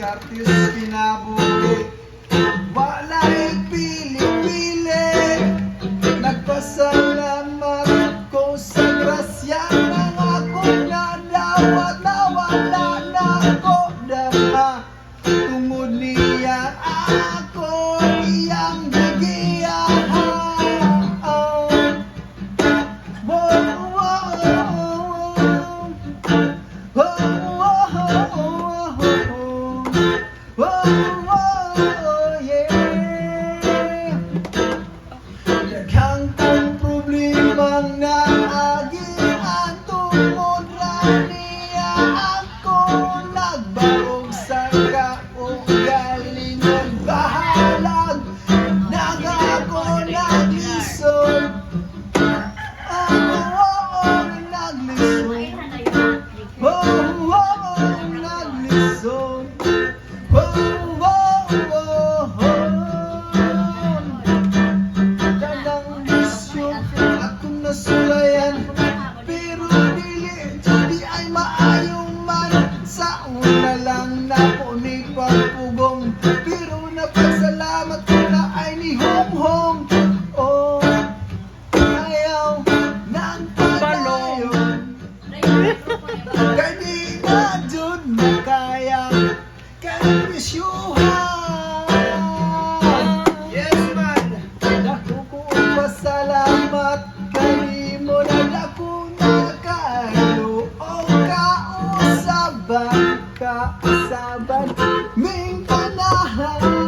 Artis kinabuhi, walay pili-pili. Nagpasalamat ko sa grasya ng akong nadawat na wala na ako dama. Tungod niya ako iyang gigiyahan. Daghang kong problemang naagian tungod ra niya ako nagbarog sa kaugalingon bahalag nang ako naglisod. Naglisod. Naglisod. Sulayan, pero dili ay maayong man. Sa una lang na po ni pagpugong, pero napasalamat ko na ay ni Hong Hong. Oh, ayaw ng padayon, kaya di na dun makaya kanisyuhan. Yes man, naku ko pasalamat kanimo na dako na kailo o kausaban, kausaban ming panahan.